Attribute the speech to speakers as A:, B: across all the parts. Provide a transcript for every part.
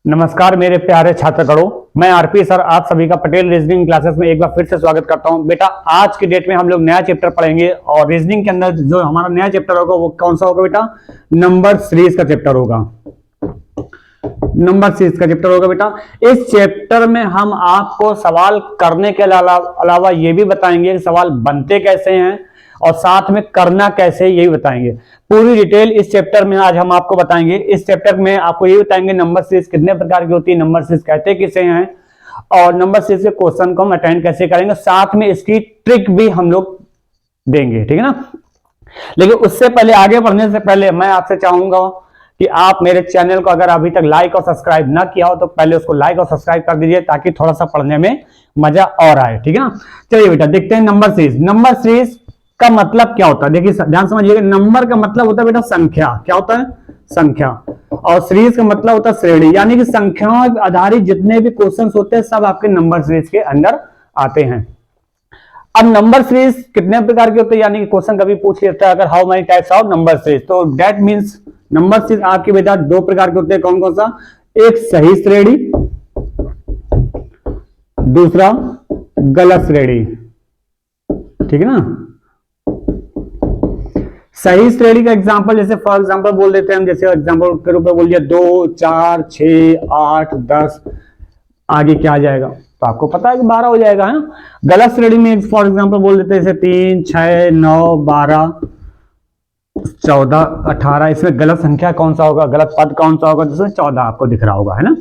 A: नमस्कार मेरे प्यारे छात्रगणों, मैं आरपी सर आप सभी का पटेल रीजनिंग क्लासेस में एक बार फिर से स्वागत करता हूं। बेटा आज की डेट में हम लोग नया चैप्टर पढ़ेंगे और रीजनिंग के अंदर जो हमारा नया चैप्टर होगा वो कौन सा होगा बेटा? नंबर सीरीज का चैप्टर होगा। नंबर सीरीज का चैप्टर होगा बेटा। इस चैप्टर में हम आपको सवाल करने के अलावा ये भी बताएंगे कि सवाल बनते कैसे हैं और साथ में करना कैसे, यही बताएंगे। पूरी डिटेल इस चैप्टर में आज हम आपको बताएंगे। इस चैप्टर में आपको ये बताएंगे नंबर सीरीज कितने प्रकार की होती है, नंबर सीरीज कहते किसे हैं और नंबर सीरीज के क्वेश्चन को हम अटेंड कैसे करेंगे, साथ में इसकी ट्रिक भी हम लोग देंगे, ठीक है ना। लेकिन उससे पहले, आगे बढ़ने से पहले मैं आपसे चाहूंगा कि आप मेरे चैनल को अगर अभी तक लाइक और सब्सक्राइब ना किया हो तो पहले उसको लाइक और सब्सक्राइब कर दीजिए ताकि थोड़ा सा पढ़ने में मजा और आए, ठीक है ना। चलिए बेटा देखते हैं नंबर सीरीज। नंबर सीरीज का मतलब क्या होता है, देखिए ध्यान समझिएगा। नंबर का मतलब होता है बेटा संख्या। क्या होता है? संख्या। और सीरीज का मतलब होता है श्रेणी, यानी कि संख्याओं पर आधारित जितने भी क्वेश्चंस होते हैं सब आपके नंबर सीरीज के अंदर आते हैं। अब नंबर सीरीज कितने प्रकार के होते हैं, यानी कि क्वेश्चन कभी पूछ लेता है अगर how many types of number series, तो दैट मींस नंबर सीरीज आपके बेटा दो प्रकार के होते हैं। कौन कौन सा? एक सही श्रेणी, दूसरा गलत श्रेणी, ठीक है ना। सही श्रेणी का एग्जांपल जैसे फॉर एग्जांपल बोल देते हैं हम, जैसे एग्जांपल के रूप में बोल दिया 2, 4, 6, 8, 10, आगे क्या आ जाएगा तो आपको पता है कि 12 हो जाएगा, है ना। गलत श्रेणी में फॉर एग्जांपल बोल देते हैं जैसे 3, 6, 9, 12, 14, 18, इसमें गलत संख्या कौन सा होगा, गलत पद कौन सा होगा, जिसमें 14 आपको दिख रहा होगा, है ना।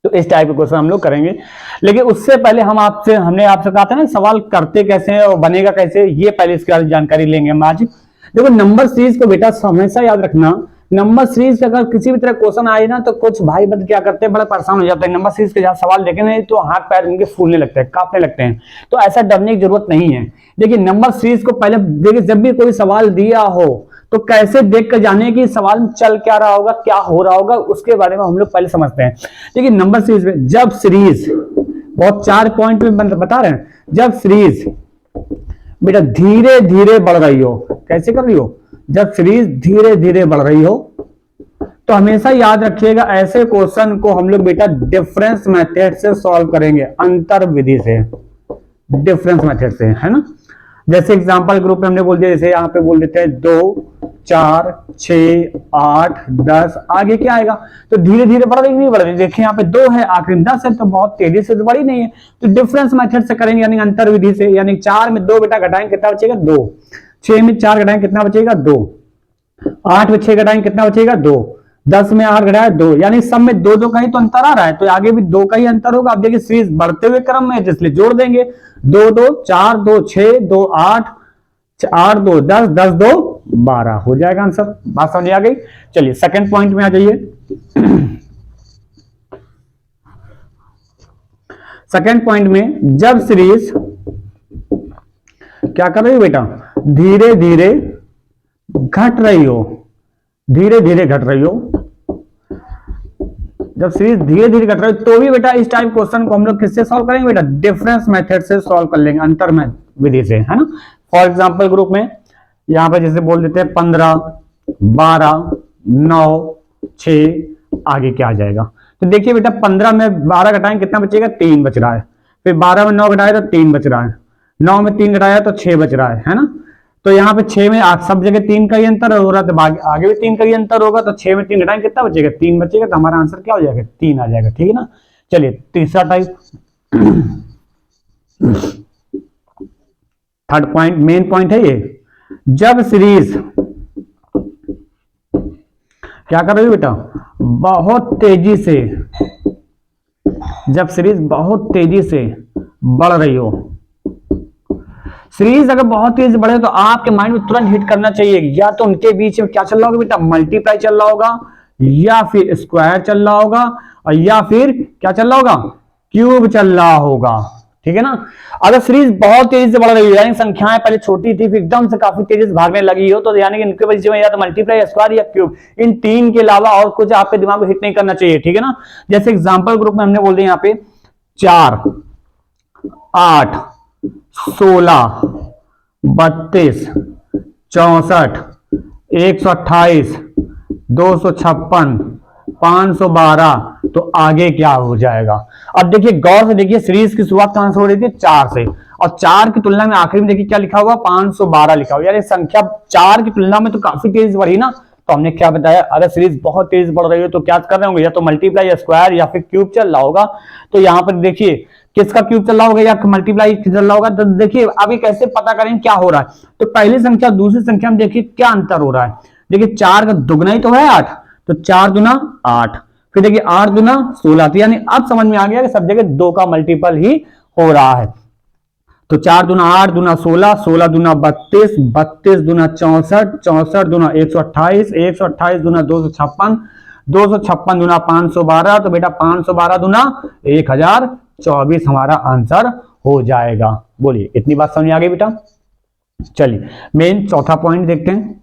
A: तो इस टाइप के क्वेश्चन हम लोग करेंगे। लेकिन उससे पहले हमने आपसे कहा था ना सवाल करते कैसे हैं और बनेगा कैसे, ये पहले इसकी जानकारी लेंगे हम आज। देखो नंबर सीरीज को बेटा हमेशा याद रखना, नंबर सीरीज का अगर किसी भी तरह क्वेश्चन आए ना तो कुछ भाई बंद क्या करते हैं, बड़ा परेशान हो जाते हैं। नंबर सीरीज के जहां सवाल देखेंगे तो हाथ पैर उनके फूलने लगते हैं, कांपने लगते हैं। तो ऐसा डरने की जरूरत नहीं है। देखिए नंबर सीरीज को पहले देखिए, जब भी कोई सवाल दिया हो तो कैसे देख कर जाने कि सवाल में चल क्या रहा होगा, क्या हो रहा होगा, उसके बारे में हम लोग पहले समझते हैं। देखिए नंबर सीरीज में जब सीरीज बहुत 4 पॉइंट में बता रहे हैं, जब सीरीज बेटा धीरे धीरे बढ़ रही हो, कैसे कर रही हो, जब सीरीज धीरे धीरे बढ़ रही हो तो हमेशा याद रखिएगा ऐसे क्वेश्चन को हम लोग बेटा डिफरेंस मेथड से सॉल्व करेंगे, अंतर विधि से, डिफरेंस मेथड से, है ना। जैसे एग्जांपल ग्रुप में हमने बोल दिया, जैसे यहाँ पे बोल देते हैं 2, 4, 6, 8, 10, आगे क्या आएगा तो धीरे धीरे बढ़ रही नहीं बढ़ रही। देखिए यहाँ पे 2 है, आखिर में 10 है, तो बहुत तेजी से तो बढ़ी नहीं है। तो डिफरेंस मेथड से करेंगे यानी अंतर विधि से, यानी 4 में 2 बेटा घटाएंगे कितना बचेगा 2, 6 में 4 घटाएंगे कितना बचेगा 2, 8 में 6 घटाएंगे कितना बचेगा 2, 10 में 8 घटाए 2, यानी सब में 2 2 का ही तो अंतर आ रहा है, तो आगे भी 2 का ही अंतर होगा। अब देखिए सीरीज बढ़ते हुए क्रम में इसलिए जोड़ देंगे 2 2, 4 2, 6 2, 8, 8 2, 10, 10 2, 12 हो जाएगा आंसर। बात समझ आ गई। चलिए सेकंड पॉइंट में आ जाइए। सेकंड पॉइंट में जब सीरीज क्या कर रही हो बेटा, धीरे धीरे घट रही हो, धीरे धीरे घट रही हो, जब सीरीज धीरे धीरे घट रही हो तो भी बेटा इस टाइप क्वेश्चन को हम लोग किससे सॉल्व करेंगे बेटा, डिफरेंस मेथड से सॉल्व कर लेंगे, अंतर विधि से, है ना। फॉर एग्जांपल ग्रुप में यहां पर जैसे बोल देते हैं 15, 12, 9, 6, आगे क्या आ जाएगा तो देखिए बेटा 15 में 12 घटाएं कितना बचेगा 3 बच रहा है, फिर 12 में 9 घटाए तो 3 बच रहा है, 9 में 3 घटाया तो 6 बच रहा है ना। तो यहाँ पे 6 में सब जगह 3 का ही अंतर हो रहा है, तो आगे भी 3 का ही अंतर होगा, तो 6 में 3 घटाएं कितना बचेगा 3 बचेगा, तो हमारा आंसर क्या हो जाएगा 3 आ जाएगा, ठीक है ना। चलिए तीसरा type, third point, main point है ये, जब सीरीज क्या कर रही है बेटा, बहुत तेजी से, जब सीरीज बहुत तेजी से बढ़ रही हो, सीरीज अगर बहुत तेज बढ़े तो आपके माइंड में तुरंत हिट करना चाहिए, या तो उनके बीच में क्या चल रहा होगा बेटा, मल्टीप्लाई चल रहा होगा, या फिर स्क्वायर चल रहा होगा, और या फिर क्या चल रहा होगा, क्यूब चल रहा होगा, ठीक है ना। अगर सीरीज बहुत तेजी से बढ़ रही है यानी संख्याएं पहले छोटी थी फिर एकदम से काफी तेजी से भागने लगी हो, तो यानी कि इनके बीच में या तो मल्टीप्लाई, स्क्वायर या क्यूब, इन 3 के अलावा और कुछ आपके दिमाग को हिट नहीं करना चाहिए, ठीक है ना। जैसे एग्जांपल ग्रुप में हमने बोल दिया यहाँ पे 4, 8, 16, 32, 64, 128, 256, 512, तो आगे क्या हो जाएगा। अब देखिए गौर से देखिए, सीरीज की शुरुआत कहां से हो रही थी, 4 से, और 4 की तुलना में आखिरी में देखिए क्या लिखा हुआ, 512 लिखा हुआ। यार ये संख्या 4 की तुलना में तो काफी तेज बढ़ी ना। तो हमने क्या बताया, अगर सीरीज बहुत तेज बढ़ रही हो तो क्या कर रहे होंगे, या तो मल्टीप्लाई या स्क्वायर या फिर क्यूब चल रहा होगा। तो यहाँ पर देखिए किसका क्यूब चल रहा होगा या मल्टीप्लाई चल रहा होगा। तो देखिए अभी कैसे पता करें क्या हो रहा है। तो पहली संख्या दूसरी संख्या में देखिए क्या अंतर हो रहा है। देखिए 4 का दुगना ही तो है 8, तो 4 दूना 8, फिर देखिए 8 दूना 16, तो यानी अब समझ में आ गया कि सब जगह 2 का मल्टीपल ही हो रहा है। तो 4 दूना 8, दूना 16, 16 दूना 32, 32 दूना 64, 64 दूना 128, 128 दूना 256, 256 दूना 512, तो बेटा 512 दूना 1024 हमारा आंसर हो जाएगा। बोलिए इतनी बात समझ आ गई बेटा। चलिए मेन चौथा पॉइंट देखते हैं।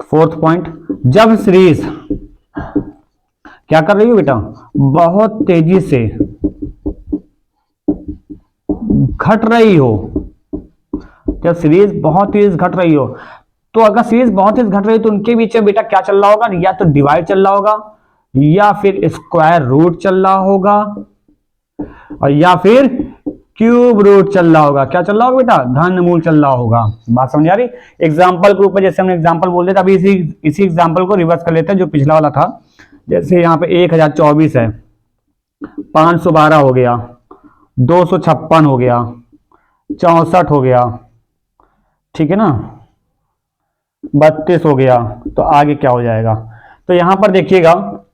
A: फोर्थ पॉइंट, जब सीरीज क्या कर रही हो बेटा, बहुत तेजी से घट रही हो, जब सीरीज बहुत तेज घट रही हो, तो अगर सीरीज बहुत तेज घट रही हो तो उनके बीच में बेटा क्या चल रहा होगा, या तो डिवाइड चल रहा होगा, या फिर स्क्वायर रूट चल रहा होगा, और या फिर क्यूब रूट चल रहा होगा। क्या चल रहा होगा बेटा, घनमूल चल रहा होगा। बात समझ आ रही। एग्जाम्पल के रूप में जैसे हमने एग्जाम्पल बोल दिया था, अभी इसी एग्जाम्पल को रिवर्स कर लेते हैं जो पिछला वाला था। जैसे यहाँ पे 1024 है, 512 हो गया, 256 हो गया, 64 हो गया, ठीक है ना, 32 हो गया, तो आगे क्या हो जाएगा। तो यहां पर देखिएगा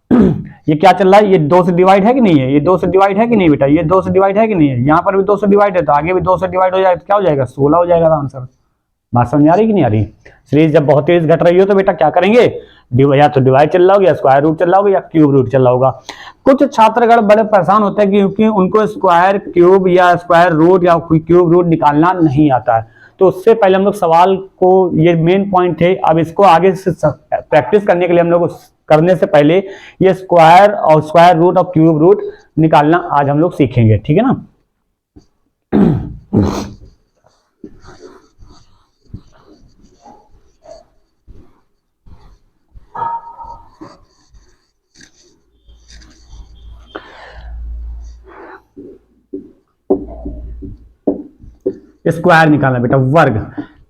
A: ये क्या चल रहा है, ये 2 से डिवाइड है कि नहीं है, ये 2 से डिवाइड है कि नहीं बेटा, ये 2 से डिवाइड है कि नहीं है, यहां पर भी 2 से डिवाइड है, तो आगे भी 2 से डिवाइड हो जाएगा, क्या हो जाएगा, 16 हो जाएगा आंसर। बात समझ आ रही कि नहीं आ रही। सीरीज जब बहुत तेज घट रही हो तो बेटा क्या करेंगे, या तो डिवाइड चल रहा होगा, या स्क्वायर रूट चल रहा होगा, या क्यूब रूट चल रहा होगा। कुछ छात्रगण बड़े परेशान होते हैं क्योंकि उनको स्क्वायर क्यूब या स्क्वायर रूट या क्यूब रूट निकालना नहीं आता है। तो उससे पहले हम लोग सवाल को, ये मेन पॉइंट थे, अब इसको आगे से प्रैक्टिस करने के लिए हम लोग करने से पहले ये स्क्वायर और स्क्वायर रूट और क्यूब रूट निकालना आज हम लोग सीखेंगे, ठीक है ना। स्क्वायर निकालना बेटा, वर्ग।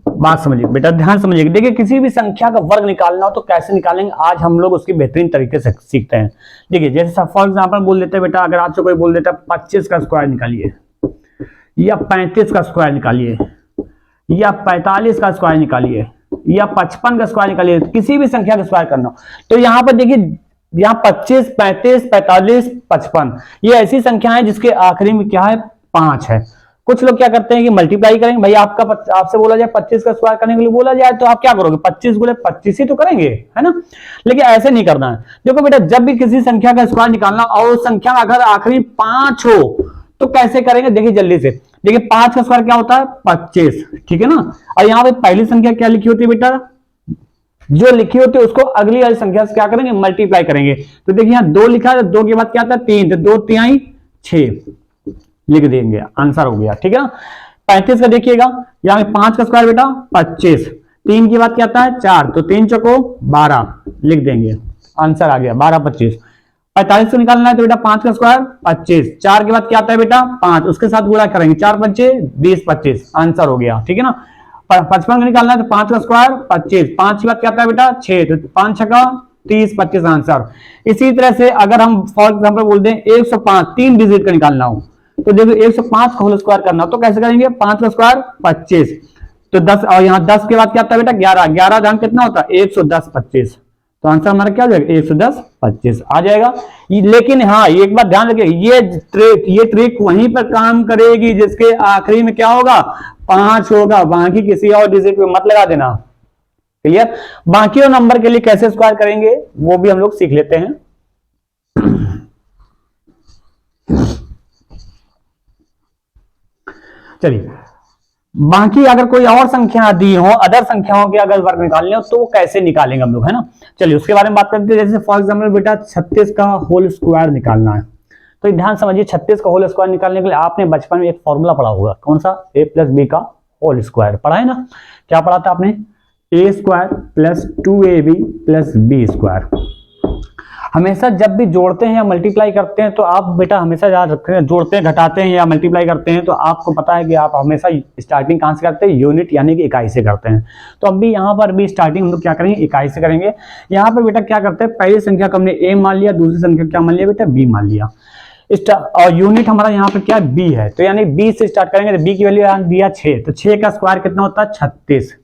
A: बात समझिए बेटा, ध्यान समझिए। देखिए किसी भी संख्या का वर्ग निकालना हो तो कैसे निकालेंगे, आज हम लोग उसकी बेहतरीन तरीके से सीखते हैं। देखिए जैसे फॉर एग्जांपल बोल देते हैं बेटा, अगर आपसे कोई बोल देता है 25 का स्क्वायर निकालिए, या 35 का स्क्वायर निकालिए, या 45 का स्क्वायर निकालिए, या 55 का स्क्वायर निकालिए, किसी भी संख्या का स्क्वायर करना हो, तो यहाँ पर देखिए यहाँ 25, 35, 45, 55 ये ऐसी संख्या है जिसके आखिरी में क्या है, 5 है। कुछ लोग क्या करते हैं कि मल्टीप्लाई करेंगे, भाई आपसे बोला जाए 25 का स्क्वायर करने के लिए बोला जाए तो आप क्या करोगे, 25 गुणे 25 ही तो करेंगे, है ना। लेकिन ऐसे नहीं करना है। देखो बेटा जब भी किसी संख्या का स्क्वायर निकालना और उस संख्या में अगर आखिरी 5 हो तो कैसे करेंगे, देखिए जल्दी से। देखिए 5 का स्क्वायर क्या होता है, 25, ठीक है ना। और यहाँ पे पहली संख्या क्या लिखी होती है बेटा, जो लिखी होती है उसको अगली वाली संख्या से क्या करेंगे, मल्टीप्लाई करेंगे। तो देखिए यहाँ 2 लिखा है, 2 के बाद क्या आता है 3, तो 2 तिहाई 6 लिख देंगे, आंसर हो गया, ठीक है ना। 35 का देखिएगा, यहाँ 5 का स्क्वायर बेटा 25, 3 की बात क्या आता है 4, तो 3 चौको 12 लिख देंगे, आंसर आ गया 12, 25। 45 को निकालना है तो बेटा 5 का स्क्वायर 25, 4 के बाद क्या आता है बेटा 5, उसके साथ गुणा करेंगे, 4 पंचे 20, 25 आंसर हो गया, ठीक है ना। 55 को निकालना है तो 5 का स्क्वायर 25, 5 के बाद क्या आता है बेटा 6, तो 5 छक्का 30, 25 आंसर। इसी तरह से अगर हम फॉर एग्जाम्पल बोल दें 105 3 डिजिट का निकालना हो तो देखो 105 का होल स्क्वायर करना तो कैसे करेंगे, 5 का स्क्वायर 25, तो 10, और यहाँ 10 के बाद क्या आता है बेटा 11, 11 ध्यान कितना होता है 110, 25, तो आंसर हमारा क्या हो जाएगा 110, 25 आ जाएगा। लेकिन हाँ एक बात ध्यान रखिए, ये ट्रिक वहीं पर काम करेगी जिसके आखिरी में क्या होगा 5 होगा, बाकी किसी और डिजिट पे मत लगा देना, क्लियर। बाकी और नंबर के लिए कैसे स्क्वायर करेंगे वो भी हम लोग सीख लेते हैं। चलिए बाकी अगर कोई और संख्या दी हो, अदर संख्याओं के अगर वर्ग निकालने हो तो वो कैसे निकालेंगे हम लोग, है ना। चलिए उसके बारे में बात करते हैं। जैसे फॉर एग्जांपल बेटा 36 का होल स्क्वायर निकालना है, तो ध्यान समझिए 36 का होल स्क्वायर निकालने के लिए आपने बचपन में एक फॉर्मूला पढ़ा होगा, कौन सा, a + b का होल स्क्वायर। पढ़ा है ना, क्या पढ़ा था आपने, A square plus 2ab plus B square. हमेशा जब भी जोड़ते हैं या मल्टीप्लाई करते हैं तो आप बेटा हमेशा याद रखें, जोड़ते हैं घटाते हैं या मल्टीप्लाई करते हैं तो आपको पता है कि आप हमेशा स्टार्टिंग कहाँ से करते हैं, यूनिट यानी कि इकाई से करते हैं। तो अब भी यहाँ पर भी स्टार्टिंग हम लोग क्या करेंगे, इकाई से करेंगे। यहाँ पर बेटा क्या करते हैं, पहली संख्या को हमने ए मान लिया, दूसरी संख्या क्या मान लिया बेटा, बी मान लिया, और यूनिट हमारा यहाँ पे क्या बी है, तो यानी बी से स्टार्ट करेंगे। तो बी की वैल्यू दिया 6, तो 6 का स्क्वायर कितना होता है 36,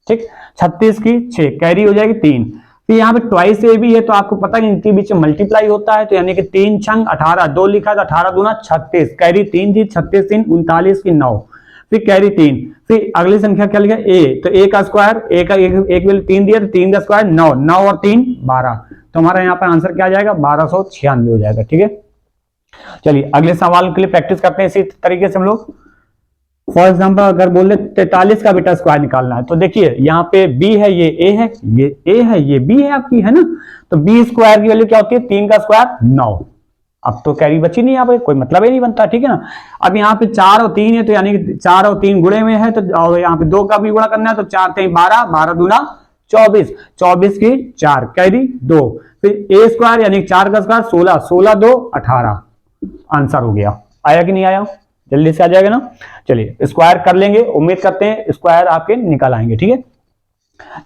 A: ठीक, 36 की 6 कैरी हो जाएगी 3। फिर यहाँ पे ट्वाइस ए भी है तो आपको पता है इनके बीच में मल्टीप्लाई होता है, तो यानी कि 3 छंग 18, 2 लिखा था, 18 दूना 36, कैरी 3 थी, 36 3 39 की 9, फिर कैरी 3, फिर अगली संख्या क्या लिखा ए, तो ए का स्क्वायर, ए का एक वैल्यू 3 दिया तो 3 का स्क्वायर 9, 9 और 3 12, तो हमारा यहाँ पर आंसर क्या आ जाएगा 1296 हो जाएगा। ठीक है, चलिए अगले सवाल के लिए प्रैक्टिस करते हैं इसी तरीके से हम लोग। फॉर एग्जाम्पल अगर बोले 43 का बेटा स्क्वायर निकालना है, तो देखिए यहाँ पे b है, ये a है, ये a है, ये b है आपकी, है ना, तो b स्क्वायर की वैल्यू क्या होती है, 3 का स्क्वायर 9। अब तो कैरी बची नहीं, यहाँ पे कोई मतलब ही नहीं बनता, ठीक है ना। अब यहाँ पे 4 और 3 है तो यानी कि 4 और 3 गुणे में है, तो और यहाँ पे 2 का भी गुणा करना है, तो 4 3 12, 12 दूना 24, 24 की 4 कैरी 2, फिर a स्क्वायर यानी 4 का स्क्वायर 16, 16 2 18, आंसर हो गया। आया कि नहीं आया, जल्दी से आ जाएगा ना। चलिए स्क्वायर कर लेंगे, उम्मीद करते हैं स्क्वायर आपके निकल आएंगे। ठीक है,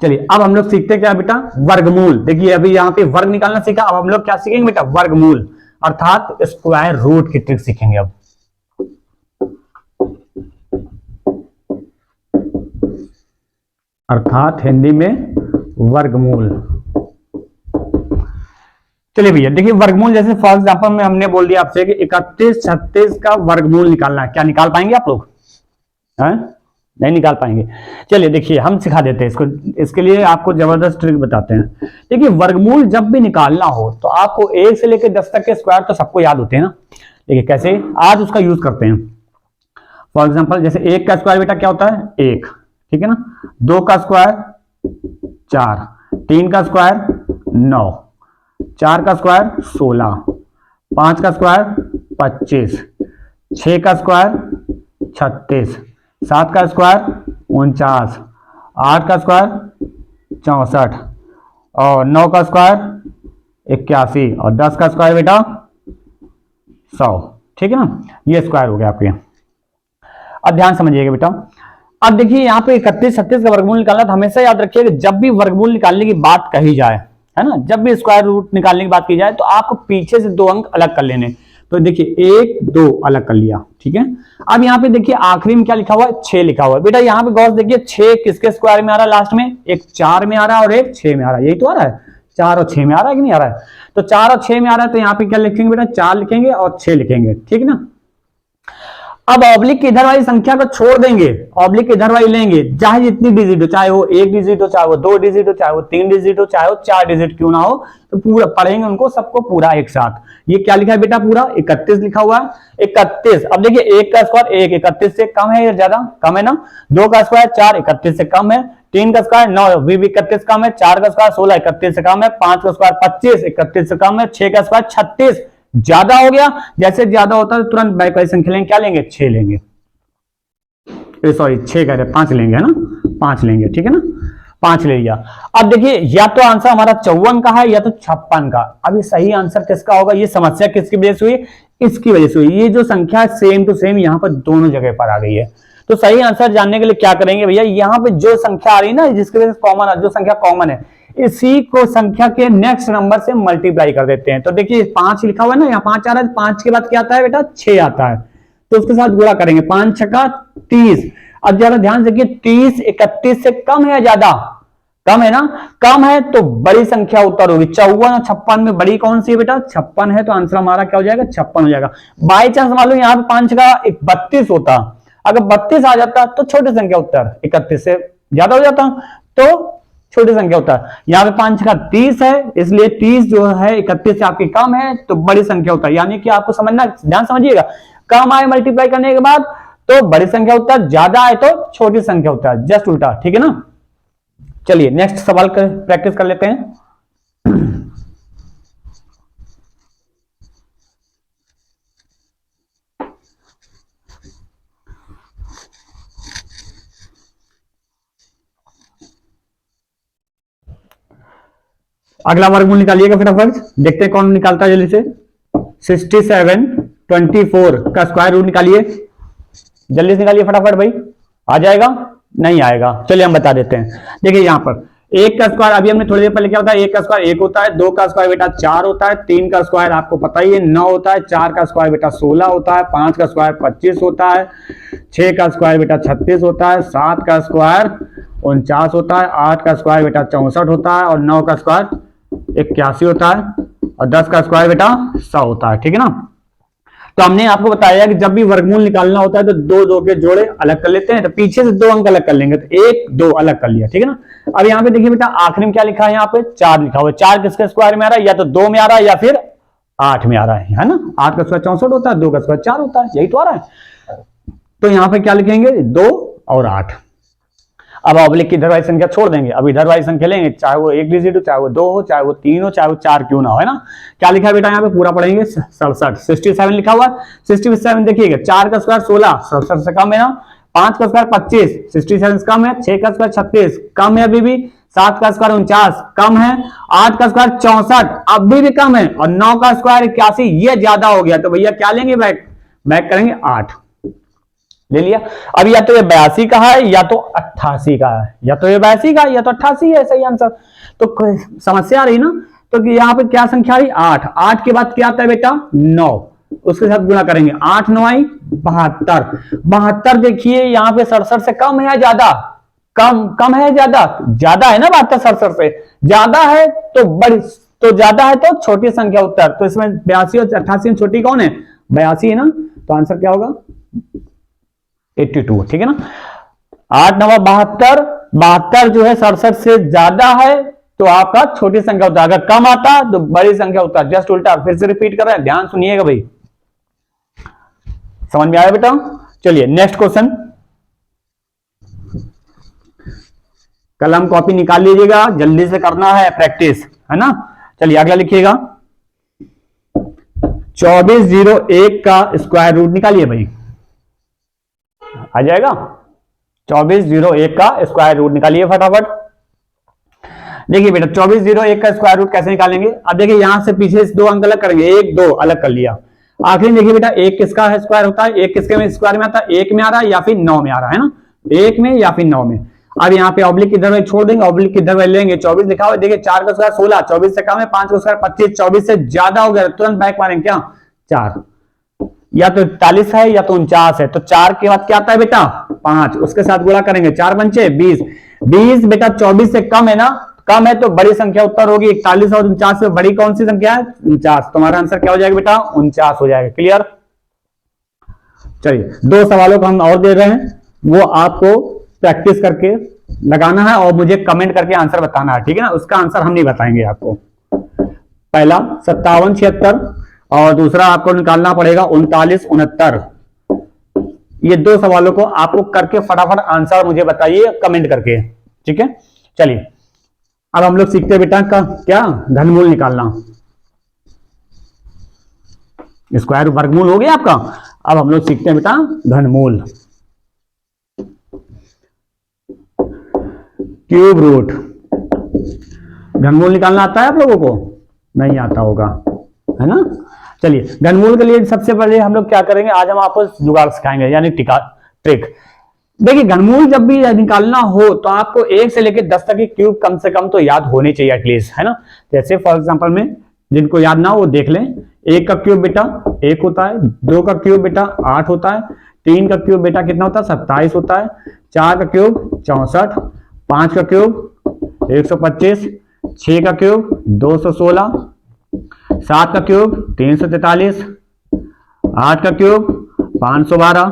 A: चलिए अब हम लोग सीखते क्या बेटा, वर्गमूल। देखिए अभी यहाँ पे वर्ग निकालना सीखा, अब हम लोग क्या सीखेंगे बेटा, वर्गमूल अर्थात स्क्वायर रूट की ट्रिक सीखेंगे अब। अर्थात हिंदी में वर्गमूल। चलिए भैया देखिए वर्गमूल, जैसे फॉर एग्जांपल में हमने बोल दिया आपसे कि 31 36 का वर्गमूल निकालना है, क्या निकाल पाएंगे आप लोग, हैं? नहीं निकाल पाएंगे। चलिए देखिए हम सिखा देते हैं इसको, इसके लिए आपको जबरदस्त ट्रिक बताते हैं। देखिए वर्गमूल जब भी निकालना हो तो आपको 1 से लेकर 10 तक के स्क्वायर तो सबको याद होते हैं ना। देखिए कैसे, आज उसका यूज करते हैं। फॉर एग्जाम्पल जैसे 1 का स्क्वायर बेटा क्या होता है 1, ठीक है ना, 2 का स्क्वायर 4, 3 का स्क्वायर 9, 4 का स्क्वायर 16, 5 का स्क्वायर 25, 6 का स्क्वायर 36, 7 का स्क्वायर 49, 8 का स्क्वायर 64 और 9 का स्क्वायर 81 और 10 का स्क्वायर बेटा 100। ठीक है ना, ये स्क्वायर हो गया आपके। अब ध्यान समझिएगा बेटा, अब देखिए यहाँ पे 31 36 का वर्गमूल निकालना, तो हमेशा याद रखिएगा जब भी वर्गमूल निकालने की बात कही जाए, है ना, जब भी स्क्वायर रूट निकालने की बात की जाए तो आपको पीछे से 2 अंक अलग कर लेने। तो देखिए 1 2 अलग कर लिया, ठीक है। अब यहाँ पे देखिए आखिरी में क्या लिखा हुआ है 6 लिखा हुआ है बेटा, यहाँ पे गौर देखिए 6 किसके स्क्वायर में आ रहा है, लास्ट में एक 4 में आ रहा है और एक 6 में आ रहा है, यही तो आ रहा है, 4 और 6 में आ रहा है कि नहीं आ रहा है। तो 4 और 6 में आ रहा है तो यहाँ पे क्या लिखेंगे बेटा, 4 लिखेंगे और 6 लिखेंगे, ठीक है ना। अब ऑब्लिक इधर वाली संख्या को छोड़ देंगे, ऑब्लिक इधर वाली लेंगे, चाहे जितनी डिजिट हो, चाहे वो 1 डिजिट हो, चाहे वो 2 डिजिट हो, चाहे वो 3 डिजिट हो, चाहे वो 4 डिजिट क्यों ना हो, तो पूरा पढ़ेंगे उनको सबको पूरा एक साथ। ये क्या लिखा है बेटा, पूरा 31 लिखा हुआ है 31। अब देखिए 1 का स्क्वायर 1 31 से कम है या ज्यादा, कम है ना। 2 का स्क्वायर 4 31 से कम है, 3 का स्क्वायर 9 भी 31 कम है, 4 का स्क्वायर 16 31 से कम है, 5 का स्क्वायर 25 31 से कम है, 6 का स्क्वायर 36 ज्यादा हो गया। जैसे ज्यादा होता है तुरंत बैक वाली संख्या लेंगे, क्या लेंगे 6 लेंगे, सॉरी 6 कह रहे 5 लेंगे, है ना, 5 लेंगे, ठीक है ना, 5 ले लिया। अब देखिए या तो आंसर हमारा 54 का है या तो 56 का। अब ये सही आंसर किसका होगा, ये समस्या किसकी वजह से हुई, इसकी वजह से हुई। ये जो संख्या सेम टू सेम यहाँ पर दोनों जगह पर आ गई है। तो सही आंसर जानने के लिए क्या करेंगे भैया, यहाँ पे जो संख्या आ रही है ना, जिसकी वजह से कॉमन, जो संख्या कॉमन है, इसी को संख्या के नेक्स्ट नंबर से मल्टीप्लाई कर देते हैं। तो देखिए 5 लिखा हुआ है ना, यहाँ 5 आ रहा है, 5 के बाद क्या आता है बेटा 6 आता है, तो उसके साथ गुणा करेंगे, 5 छक्का 30। अब जरा ध्यान से 30 31 से कम है या ज्यादा, कम है ना, कम है तो बड़ी संख्या उत्तर होगी। 54 और 56 में बड़ी कौन सी है बेटा, 56 है, तो आंसर हमारा क्या हो जाएगा 56 हो जाएगा। बाई चांस मान लो यहाँ पे 5 का 32 होता, अगर 32 आ जाता तो छोटी संख्या उत्तर, 31 से ज्यादा हो जाता तो छोटी संख्या उत्तर। यहाँ पे 5 का 30 है, इसलिए 30 जो है 31 से आपकी कम है तो बड़ी संख्या उत्तर। यानी कि आपको समझना, ध्यान समझिएगा, कम आए मल्टीप्लाई करने के बाद तो बड़ी संख्या उत्तर, ज्यादा आए तो छोटी संख्या उत्तर, जस्ट उल्टा, ठीक है ना। चलिए नेक्स्ट सवाल कर प्रैक्टिस कर लेते हैं। अगला वर्गमूल निकालिएगा फटाफट, देखते हैं कौन निकालता है जल्दी से। 67 24 का स्क्वायर रूट निकालिए, जल्दी से निकालिए फटाफट भाई। आ जाएगा? नहीं आएगा, चलिए हम बता देते हैं। देखिए यहां पर एक का स्क्वायर, अभी हमने थोड़ी देर पहले क्या होता है, एक का स्क्वायर एक होता है, दो का स्क्वायर बेटा 4 होता है, तीन का स्क्वायर आपको पता ही है 9 होता है, चार का स्क्वायर बेटा 16 होता है, पांच का स्क्वायर 25 होता है, 6 का स्क्वायर बेटा 36 होता है, 7 का स्क्वायर 49 होता है, 8 का स्क्वायर बेटा 64 होता है, और 9 का स्क्वायर 81 होता है, और 10 का स्क्वायर बेटा 100 होता है। ठीक है ना। तो हमने आपको बताया कि जब भी वर्गमूल निकालना होता है तो दो दो के जोड़े अलग कर लेते हैं, तो पीछे से 2 अंक अलग कर लेंगे, तो 1 2 अलग कर लिया। ठीक है ना। अब यहाँ पे देखिए बेटा आखिरी में क्या लिखा है, यहाँ पे 4 लिखा हुआ है। 4 किसके स्क्वायर में आ रहा है, या तो 2 में आ रहा है या फिर 8 में आ रहा है ना। 8 का स्क्वायर 64 होता है, 2 का स्क्वायर 4 होता है, यही तो आ रहा है। तो यहाँ पे क्या लिखेंगे, 2 और 8। अब ऑब्लिक की इधर वाली संख्या छोड़ देंगे, अब इधर वाली संख्या लेंगे, चाहे वो 1 डिजिट हो, चाहे वो 2 हो, चाहे वो 3 हो, चाहे वो 4 क्यों ना हो, है ना। क्या लिखा है बेटा यहाँ पे, पूरा पढ़ेंगे। 67 67 लिखा हुआ है। 67 देखिएगा, 4 का स्क्वायर 16 67 से कम है ना, 5 का स्क्वायर 25 67 से कम है, 6 का स्क्वायर 36 कम है अभी भी, 7 का स्क्वायर 49 कम है, 8 का स्क्वायर 64 अभी भी कम है, और 9 का स्क्वायर 81 ये ज्यादा हो गया। तो भैया क्या लेंगे, बैक करेंगे 8 ले लिया। अब या तो ये 82 का है या तो 88 का है, या तो ये 82 का है या तो 88 है, सही आंसर। तो समस्या आ रही ना, तो यहाँ पे क्या संख्या आई, 8। 8 के बाद क्या आता है बेटा, 9, उसके साथ गुणा करेंगे, 8 9 आई 72। 72 देखिए यहाँ पे 67 से कम है या ज्यादा, कम है ज्यादा, ज्यादा है ना 72 67 से, ज्यादा है तो बड़ी, तो ज्यादा है तो छोटी संख्या उत्तर। तो इसमें 82 और 88 में छोटी कौन है, 82 है ना। तो आंसर क्या होगा, 82। ठीक है ना। 8 9 72, 72 जो है 67 से ज्यादा है तो आपका छोटी संख्या होता है, अगर कम आता तो बड़ी संख्या होता है, जस्ट उल्टा। फिर से रिपीट कर रहे हैं, ध्यान सुनिएगा भाई, समझ में आया बेटा। चलिए नेक्स्ट क्वेश्चन, कलम कॉपी निकाल लीजिएगा, जल्दी से करना है प्रैक्टिस, है ना। चलिए अगला लिखिएगा, 2401 का स्क्वायर रूट निकालिए भाई। आ जाएगा, 2401 का स्क्वायर रूट निकालिए फटाफट। देखिए बेटा 2401 का स्क्वायर रूट कैसे निकालेंगे, अब देखिए यहां से पीछे से 2 अंक अलग करेंगे, 1 2 अलग कर लिया। आखिरी देखिए बेटा 1 किसका है स्क्वायर होता है, 1 किसके में स्क्वायर में आता है, 1 में आ रहा है या फिर 9 में आ रहा है ना, 1 में या फिर 9 में। अब यहाँ पे ऑब्लिक किधर छोड़ देंगे, ऑब्लिक किधर लेंगे, 24 लिखा हुआ है, देखिए 4 का स्क्वायर 16, 24 से कम है, 5 का स्क्वायर 25, 24 से ज्यादा हो गया, तुरंत बैक मारेंगे क्या, 4, या तो 41 है या तो 49 है। तो 4 के बाद क्या आता है बेटा, 5, उसके साथ गुणा करेंगे, 4 पंचे 20, 20 बेटा 24 से कम है ना, कम है तो बड़ी संख्या उत्तर होगी। 41 और 49 से बड़ी कौन सी संख्या है, 49। तुम्हारा आंसर क्या हो जाएगा बेटा, 49 हो जाएगा। क्लियर। चलिए 2 सवालों को हम और दे रहे हैं, वो आपको प्रैक्टिस करके लगाना है और मुझे कमेंट करके आंसर बताना है, ठीक है ना। उसका आंसर हम नहीं बताएंगे आपको। पहला 57 76 और दूसरा आपको निकालना पड़ेगा 39 69। ये 2 सवालों को आपको करके फटाफट आंसर मुझे बताइए कमेंट करके, ठीक है। चलिए अब हम लोग सीखते हैं बेटा का क्या, घनमूल निकालना। स्क्वायर वर्गमूल हो गया आपका, अब हम लोग सीखते हैं बेटा घनमूल, क्यूब रूट। घनमूल निकालना आता है आप लोगों को, नहीं आता होगा, है ना। चलिए घनमूल के लिए सबसे पहले हम लोग क्या करेंगे, आज हम आपको जुगाड़ सिखाएंगे, यानी ट्रिक। देखिए घनमूल जब भी निकालना हो तो आपको 1 से लेकर 10 तक की क्यूब कम से कम तो याद होनी चाहिए एटलीस्ट, है ना। जैसे फॉर एग्जांपल में जिनको याद ना हो वो देख लें। 1 का क्यूब बेटा 1 होता है, 2 का क्यूब बेटा 8 होता है, 3 का क्यूब बेटा कितना होता है 27 होता है, 4 का क्यूब 64, 5 का क्यूब 125, 6 का क्यूब 216, 7 का क्यूब 343, 8 का क्यूब 512,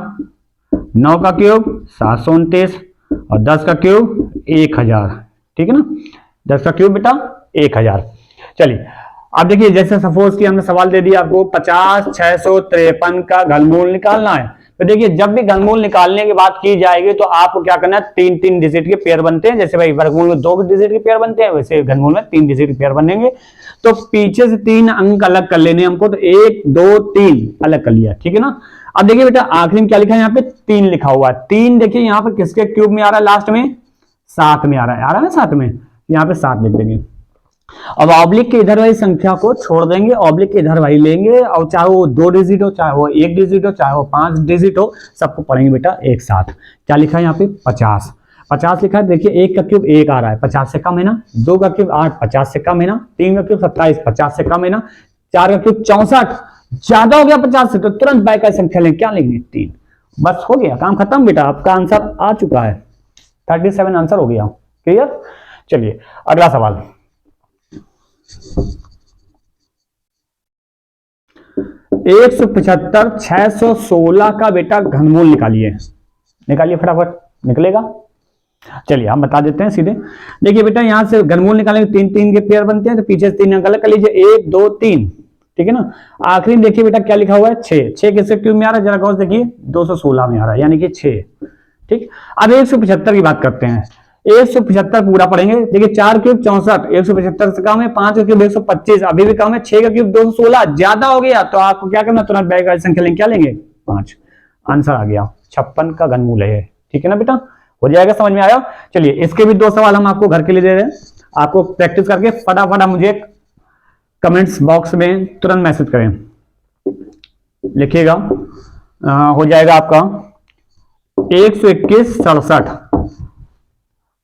A: 9 का क्यूब 729 और 10 का क्यूब 1000, ठीक है ना। 10 का क्यूब बेटा 1000। चलिए अब देखिए जैसे सपोज कि हमने सवाल दे दिया आपको 50 653 का घनमूल निकालना है। तो देखिए जब भी घनमूल निकालने की बात की जाएगी तो आपको क्या करना है, 3 डिजिट के पेयर बनते हैं। जैसे भाई वर्गमूल में 2 डिजिट के पेयर बनते हैं, वैसे घनमूल में 3 डिजिट के पेयर बनेंगे। तो पीछे से 3 अंक अलग कर लेने हमको, तो 1 2 3 अलग कर लिया, ठीक है ना। अब देखिए बेटा आखिरी में क्या लिखा है, यहाँ पे 3 लिखा हुआ है। 3 देखिए यहाँ पे किसके क्यूब में आ रहा है, लास्ट में 7 में आ रहा है, ना 7 में, यहाँ पे 7 लिख देंगे। अब ऑब्लिक के इधर वाली संख्या को छोड़ देंगे, ऑब्लिक के इधर वाली लेंगे, और चाहे वो 2 डिजिट हो, चाहे वो 1 डिजिट हो, चाहे वो 5 डिजिट हो, सबको पढ़ेंगे बेटा एक साथ। क्या लिखा है यहाँ पे 50, 50 लिखा है। देखिए 1 का क्यूब 1 आ रहा है, 50 से कम है ना। 2 का क्यूब 8, 50 से कम है ना। 3 का क्यूब 27, 50 से कम है ना। 4 का क्यूब 64, ज्यादा हो गया 50 से, तो तुरंत बाय का संख्या लेंगे। क्या लेंगे 3। बस हो गया, काम खत्म बेटा, आपका आंसर आ चुका है। 37 आंसर हो गया। क्लियर। चलिए अगला सवाल। 175 616 का बेटा घनमूल निकालिए। निकालिए फटाफट, निकलेगा। चलिए हम बता देते हैं सीधे। देखिए बेटा यहां से घनमूल निकालेंगे, 3 3 के पेयर बनते हैं, तो पीछे से 3 अंक अलग कर लीजिए, 1 2 3, ठीक है ना। आखिरी में देखिए बेटा क्या लिखा हुआ है 6, 6 किसके क्यूब में आ रहा है, जरा गौर से देखिए 216 में आ रहा है, यानी कि 6। ठीक। अब 175 की बात करते हैं। 175 पूरा पढ़ेंगे। देखिए 4 क्यूब 64, 175 से कम है। 5 का क्यूब 125, अभी भी कम है। 6 का क्यूब 216, ज्यादा हो गया, तो आपको क्या करना, तुरंत बैक वाली संख्या लेंगे। क्या लेंगे 5। आंसर आ गया, 56 का घनमूल है। ठीक है ना बेटा, हो जाएगा, समझ में आया। चलिए इसके भी 2 सवाल हम आपको घर के लिए दे रहे हैं, आपको प्रैक्टिस करके फटाफट मुझे कमेंट्स बॉक्स में तुरंत मैसेज करें, लिखिएगा। हो जाएगा आपका 121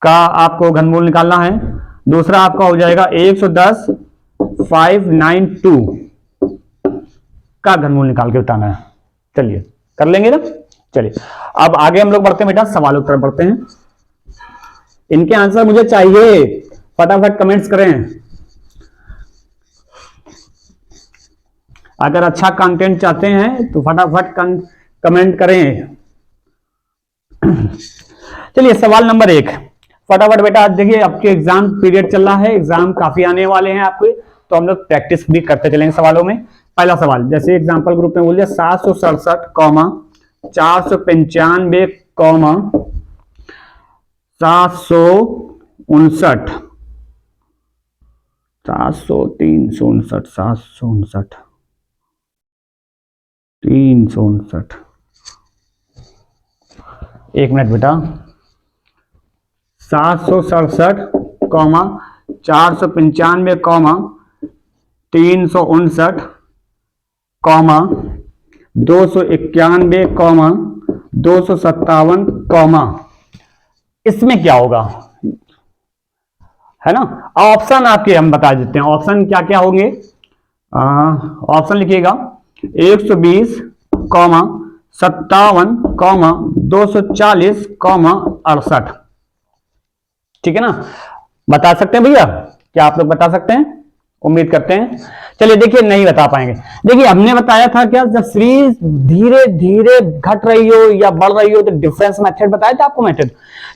A: का आपको घनमूल निकालना है। दूसरा आपका हो जाएगा 110 592 का घनमूल निकाल के बताना है। चलिए कर लेंगे ना। चलिए अब आगे हम लोग बढ़ते हैं बेटा, सवालों की तरफ बढ़ते हैं। इनके आंसर मुझे चाहिए, फटाफट कमेंट्स करें। अगर अच्छा कंटेंट चाहते हैं तो फटाफट कमेंट करें। चलिए सवाल नंबर 1 फटाफट बेटा। देखिए आपके एग्जाम पीरियड चल रहा है, एग्जाम काफी आने वाले हैं आपके, तो हम लोग प्रैक्टिस भी करते चलेंगे सवालों में। पहला सवाल, जैसे एग्जांपल ग्रुप में बोल दिया 767 कॉमा 495 कॉमा 759 759 359। एक मिनट बेटा, 767 comma 495 comma 359 comma 291 comma 257 comma, इसमें क्या होगा, है ना। ऑप्शन आपके हम बता देते हैं, ऑप्शन क्या क्या होंगे। ऑप्शन लिखिएगा 120 कॉमा 57 कॉमा 240 कॉमा 68। ठीक है ना, बता सकते हैं भैया, क्या आप लोग बता सकते हैं, उम्मीद करते हैं। चलिए देखिए नहीं बता पाएंगे। देखिए हमने बताया था क्या, जब सीरीज धीरे धीरे घट रही हो या बढ़ रही हो तो डिफरेंस मेथड बताया था आपको मेथड।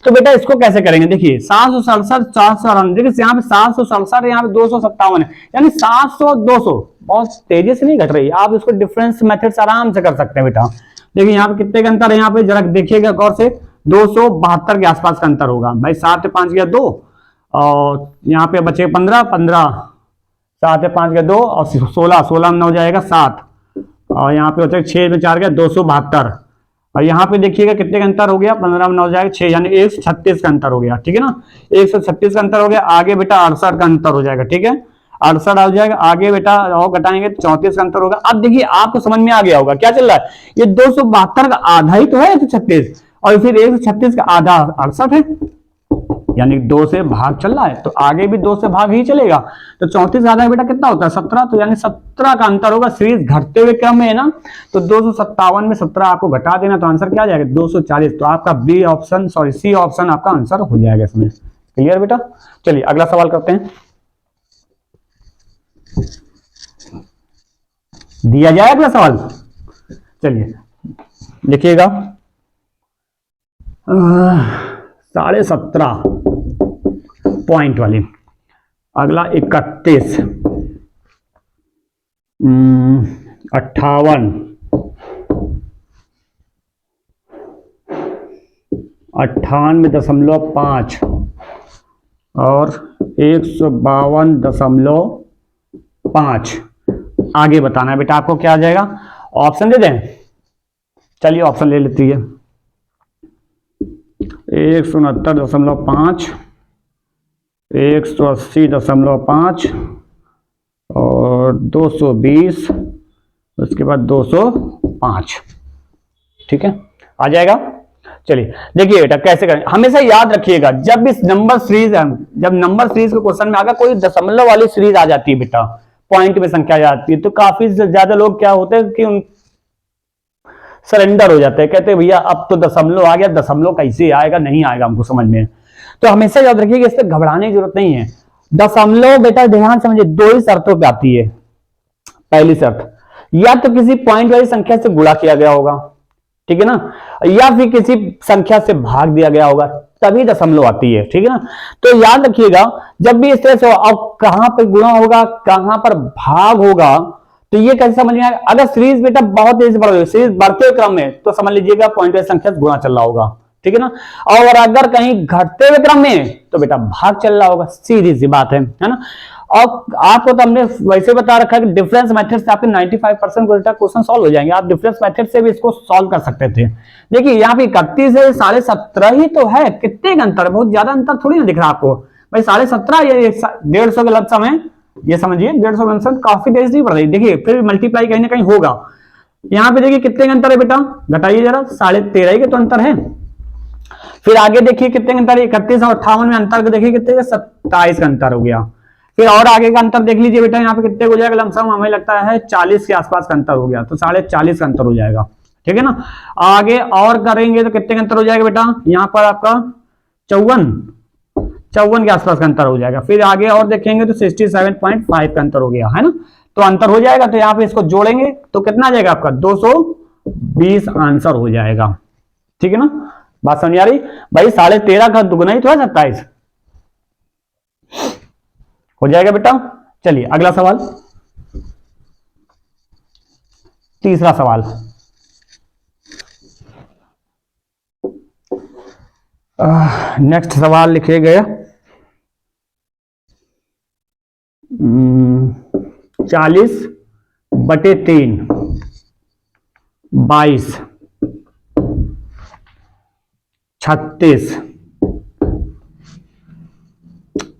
A: तो बेटा इसको कैसे करेंगे, देखिए 767 400, देखिए यहाँ पे 767 यहाँ पे 257 है, यानी 700 200 बहुत तेजी से नहीं घट रही। आप इसको डिफरेंस मेथड से आराम से कर सकते हैं बेटा। देखिए यहाँ पे कितने का अंतर है, यहाँ पे जरा देखिएगा गौर से, 272 के आसपास का अंतर होगा भाई। 7 से 5 गया 2, और यहाँ पे बचे 15 15, 7 से 5 गया 2, और 16 16 में 9 जाएगा 7, और यहाँ पे बचे 6 में 4 गया 272, और यहाँ पे देखिएगा कितने का अंतर हो गया, 15 में 9 जाएगा 6, यानी 136 का अंतर हो गया। ठीक है ना, 136 का अंतर हो गया। आगे बेटा 68 का अंतर हो जाएगा, ठीक है 68 आ जाएगा। आगे बेटा और घटाएंगे 34 का अंतर होगा। अब देखिए आपको समझ में आ गया होगा क्या चल रहा है, ये 272 का आधा ही तो है 136, और फिर 136 का आधा 68 है, यानी 2 से भाग चल रहा है, तो आगे भी 2 से भाग ही चलेगा। तो 34 आधा बेटा कितना होता है 17, तो यानी 17 का अंतर होगा। सीरीज घटते हुए क्रम में है ना, तो 257 में 17 आपको घटा देना, तो आंसर क्या आ जाएगा 240। तो आपका B option, sorry C option आपका आंसर हो जाएगा इसमें। क्लियर बेटा। चलिए अगला सवाल करते हैं, दिया जाए अगला सवाल। चलिए लिखिएगा 17.5 पॉइंट वाली। अगला 31 58 98.5 और 152.5। आगे बताना है बेटा आपको क्या आ जाएगा, ऑप्शन दे दें। चलिए ऑप्शन ले लेती है, 169.5 180.5 और 220, उसके बाद 205। ठीक है, आ जाएगा। चलिए देखिए बेटा कैसे करें, हमेशा याद रखिएगा जब इस नंबर सीरीज जब नंबर सीरीज के क्वेश्चन में अगर कोई दशमलव वाली सीरीज आ जाती है बेटा, पॉइंट में संख्या आ जाती है, तो काफी ज्यादा लोग क्या होते हैं कि उन सरेंडर हो जाते हैं, कहते हैं भैया अब तो दशमलव आ गया, दशमलव कैसे आएगा, नहीं आएगा हमको समझ में। तो हमेशा याद रखिए कि इससे घबराने की जरूरत नहीं है। दशमलव बेटा ध्यान समझिए दो ही शर्तों पे आती है। पहली शर्त, या तो किसी पॉइंट वाली संख्या से गुणा किया गया होगा, ठीक है ना, या फिर किसी संख्या से भाग दिया गया होगा, तभी दशमलव आती है। ठीक है ना, तो याद रखिएगा जब भी इस तरह से अब कहां पर गुणा होगा कहां पर भाग होगा, तो ये कैसे समझ में आएगा। अगर सीरीज बेटा बहुत तेजी से बढ़ रही है, सीरीज बढ़ते हुए क्रम में, तो समझ लीजिएगा पॉइंट वाली संख्या से गुणा चल रहा होगा। ठीक है ना, और अगर कहीं घटते हुए क्रम में, तो बेटा भाग चल रहा होगा, सीधी सी बात है ना। और आपको तो हमने वैसे बता रखा है कि डिफरेंस मेथड से आपके 95% क्वेश्चन सॉल्व हो जाएंगे। आप डिफरेंस मेथड से भी इसको सॉल्व कर सकते थे। देखिए यहाँ पे 31 है, 17.5 ही तो है, कितने का अंतर, बहुत ज्यादा अंतर थोड़ी ना दिख रहा आपको भाई। 17.5 ये 150 के लमसम है, ये समझिए 150 के लमसम, काफी तेज नहीं बढ़ रही। देखिए फिर मल्टीप्लाई कहीं ना कहीं होगा। यहाँ पे देखिए कितने का अंतर है बेटा, घटाइए जरा, 13.5 के तो अंतर है। फिर आगे देखिए कितने का अंतर है, 31 और 58 में अंतर को देखिए कितने का, 27 का अंतर हो गया। फिर और आगे का अंतर देख लीजिए बेटा, यहाँ पे कितने हो जाएगा लमसम, हमें लगता है 40 के आसपास का अंतर हो गया, तो 40.5 का अंतर हो जाएगा। ठीक है ना, आगे और करेंगे तो कितने का अंतर हो जाएगा बेटा, यहाँ पर आपका 54 के आसपास का अंतर हो जाएगा। फिर आगे और देखेंगे तो 67.5 का अंतर हो गया है ना, तो अंतर हो जाएगा। तो यहाँ पे इसको जोड़ेंगे तो कितना आ जाएगा आपका, 220 आंसर हो जाएगा। ठीक है ना, बात समझ आ रही भाई। 13.5 का दुगना ही तो है 27, हो जाएगा बेटा। चलिए अगला सवाल, तीसरा सवाल। नेक्स्ट सवाल लिखे गए 40/3, 22, 36,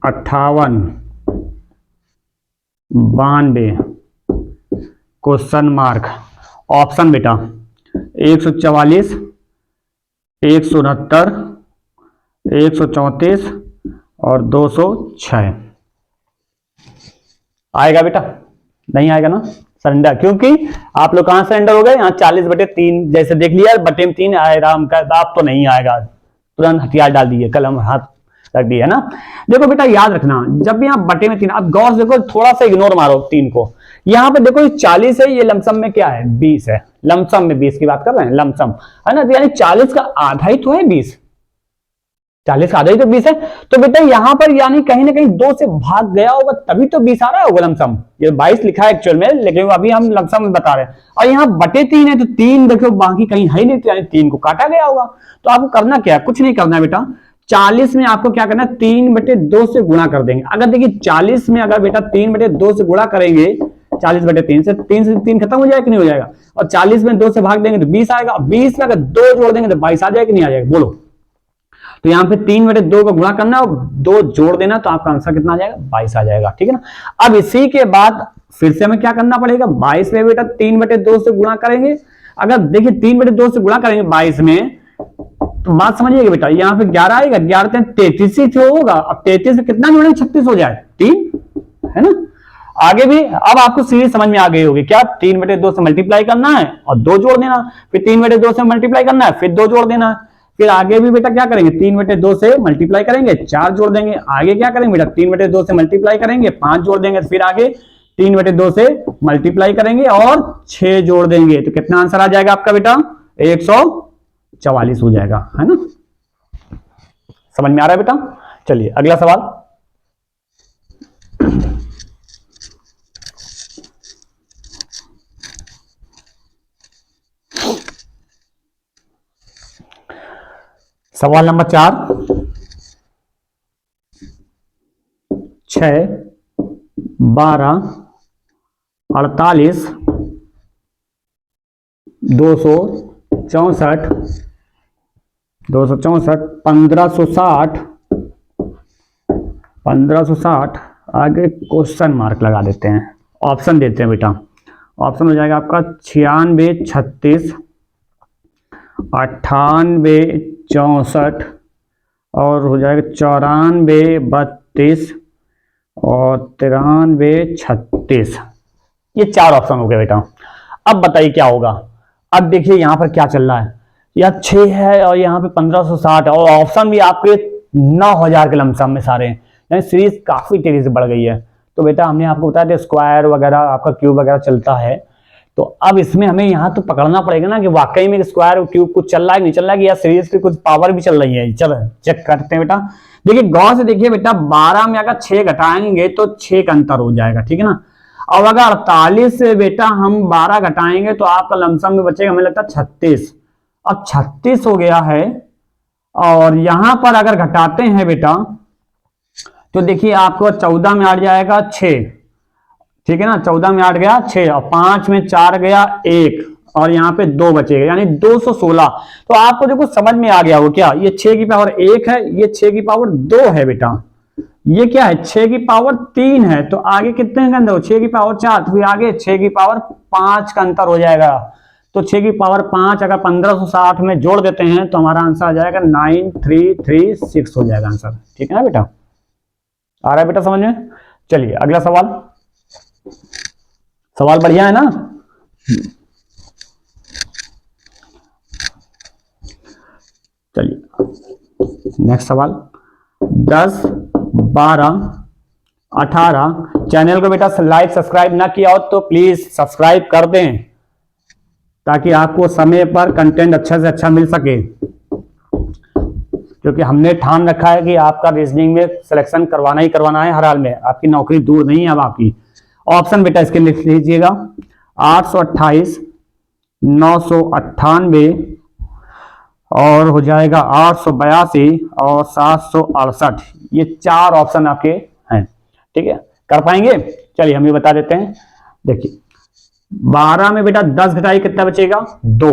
A: 58, 92, क्वेश्चन मार्क। ऑप्शन बेटा 144, 169, 134 और 206 आएगा बेटा, नहीं आएगा ना सरेंडर, क्योंकि आप लोग कहां सरेंडर हो गए, यहाँ 40/3 जैसे देख लिया, बटे में 3 आएगा, आप तो नहीं आएगा, तुरंत हथियार डाल दिए, कलम हाथ रख दिया है ना। देखो बेटा याद रखना, जब भी यहाँ बटे में 3, आप गौर से देखो, थोड़ा सा इग्नोर मारो 3 को। यहाँ पे देखो 40 है, ये लमसम में क्या है, 20 है, लमसम में 20 की बात कर रहे हैं, लमसम है ना, यानी 40 का आधा ही तो है 20, 40 का आधा ही तो 20 है। तो बेटा यहाँ पर यानी कहीं ना कहीं 2 से भाग गया होगा, तभी तो 20 आ रहा होगा लमसम। ये 22 लिखा है एक्चुअल में, लेकिन अभी हम लमसम में बता रहे हैं। और यहाँ बटे 3 है, तो 3 देखो बाकी कहीं है नहीं, यानी 3 को काटा गया होगा। तो आपको करना क्या है, कुछ नहीं करना है बेटा, 40 में आपको क्या करना है, 3/2 से गुणा कर देंगे। अगर देखिए 40 में अगर बेटा 3/2 से गुणा करेंगे, 40/3 से 3 खत्म हो जाएगा कि नहीं हो जाएगा, और 40 में 2 से भाग देंगे तो 20 आएगा। 20 में अगर 2 जोड़ देंगे तो 22 आ जाएगा कि नहीं आ जाएगा, बोलो। तो यहाँ पे 3/2 को गुणा करना और 2 जोड़ देना, तो आपका आंसर कितना आ जाएगा, 22 आ जाएगा। ठीक है ना, अब इसी के बाद फिर से हमें क्या करना पड़ेगा, 22 में बेटा 3/2 से गुणा करेंगे। अगर देखिए 3/2 से गुणा करेंगे 22 में, तो बात समझिएगा बेटा, यहाँ पे 11 आएगा, 11 33 ही होगा। अब 33 से कितना जोड़ेंगे, 36 हो जाए, 3 है ना। आगे भी अब आपको सीरीज समझ में आ गई होगी, क्या 3/2 से मल्टीप्लाई करना है और 2 जोड़ देना, फिर 3/2 से मल्टीप्लाई करना है, फिर 2 जोड़ देना है। फिर आगे भी बेटा क्या करेंगे, 3/2 से मल्टीप्लाई करेंगे, 4 जोड़ देंगे। आगे क्या करेंगे बेटा, 3/2 से मल्टीप्लाई करेंगे, 5 जोड़ देंगे। फिर आगे 3/2 से मल्टीप्लाई करेंगे और 6 जोड़ देंगे, तो कितना आंसर आ जाएगा आपका बेटा, 144 हो जाएगा, है ना। समझ में आ रहा है बेटा। चलिए अगला सवाल, सवाल नंबर 4, 6, 12, 48, 264, 1560, 1560 आगे क्वेश्चन मार्क लगा देते हैं, ऑप्शन देते हैं बेटा। ऑप्शन हो जाएगा आपका 96 36, 98 64 और हो जाएगा 94 32 और 93 36। ये 4 ऑप्शन हो गए बेटा। अब बताइए क्या होगा। अब देखिए यहाँ पर क्या चल रहा है, यह 6 है और यहाँ पे 1560 है और ऑप्शन भी आपके 9000 के लमसम में सारे हैं, यानी सीरीज काफी तेजी से बढ़ गई है। तो बेटा हमने आपको बताया था स्क्वायर वगैरह आपका क्यूब वगैरह चलता है, तो अब इसमें हमें यहाँ तो पकड़ना पड़ेगा ना कि वाकई में स्क्वायर और क्यूब कुछ चल रहा है नहीं चल रहा है, कि या सीरीज की कुछ पावर भी चल रही है। चलो चेक करते हैं बेटा। देखिए गौर से देखिए बेटा, 12 में अगर 6 घटाएंगे तो 6 का अंतर हो जाएगा, ठीक है ना। अब अगर 48 से बेटा हम 12 घटाएंगे तो आपका लमसम में बचेगा हमें लगता है 36। अब 36 हो गया है और यहां पर अगर घटाते हैं बेटा तो देखिए आपको 14 में आ जाएगा 6, ठीक है ना। 14 में 8 गया 6 और 5 में 4 गया 1 और यहाँ पे 2 बचेगा, यानी 216। तो आपको देखो समझ में आ गया हो क्या, ये 6 की पावर 1 है, ये 6 की पावर 2 है बेटा, ये क्या है 6 की पावर 3 है। तो आगे कितने का अंतर हो, 6 की पावर 4, तो फिर आगे 6 की पावर 5 का अंतर हो जाएगा। तो 6 की पावर 5 अगर 1560 में जोड़ देते हैं तो हमारा आंसर आ जाएगा 9336 हो जाएगा आंसर, ठीक है ना बेटा। आ रहा है बेटा समझ में। चलिए अगला सवाल, सवाल बढ़िया है ना। चलिए नेक्स्ट सवाल, 10 12 18। चैनल को बेटा लाइक सब्सक्राइब ना किया हो तो प्लीज सब्सक्राइब कर दें ताकि आपको समय पर कंटेंट अच्छा से अच्छा मिल सके, क्योंकि हमने ठान रखा है कि आपका रीजनिंग में सिलेक्शन करवाना ही करवाना है हर हाल में, आपकी नौकरी दूर नहीं है अब आपकी। ऑप्शन बेटा इसके लिख लीजिएगा, 828, 998 और हो जाएगा 882 और 768। ये 4 ऑप्शन आपके हैं, ठीक है। कर पाएंगे, चलिए हम ये बता देते हैं। देखिए 12 में बेटा 10 घटाई कितना बचेगा 2,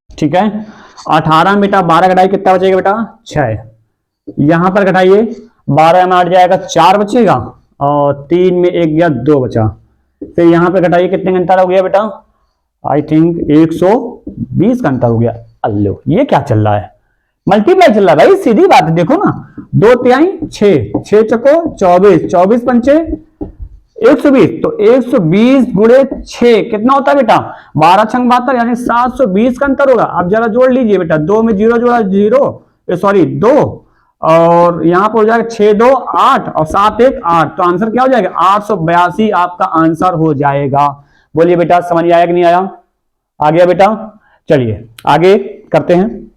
A: ठीक है। 18 में बेटा 12 घटाई कितना बचेगा बेटा 6। यहां पर घटाइए 12 में 8 जाएगा 4 बचेगा और 3 में 1 गया 2 बचा। फिर यहां पे घटाइए कितने का अंतर हो गया बेटा, आई थिंक 120 का अंतर हो गया। अल्लो ये क्या चल रहा है, मल्टीप्लाई चल रहा है भाई, सीधी बात है। देखो ना 2 तिहाई 6, 6 चको 24, 24 पंचे 120, तो 120 गुणे 6 कितना होता है बेटा 12 छंग 72, यानी 720 का अंतर होगा। अब जरा जोड़ लीजिए बेटा, 2 में 0 जोड़ा 0 सॉरी 2 और यहां पर हो जाएगा 6 2 8 और 7 1 8, तो आंसर क्या हो जाएगा 882 आपका आंसर हो जाएगा। बोलिए बेटा समझ आया कि नहीं आया, आ गया बेटा। चलिए आगे करते हैं।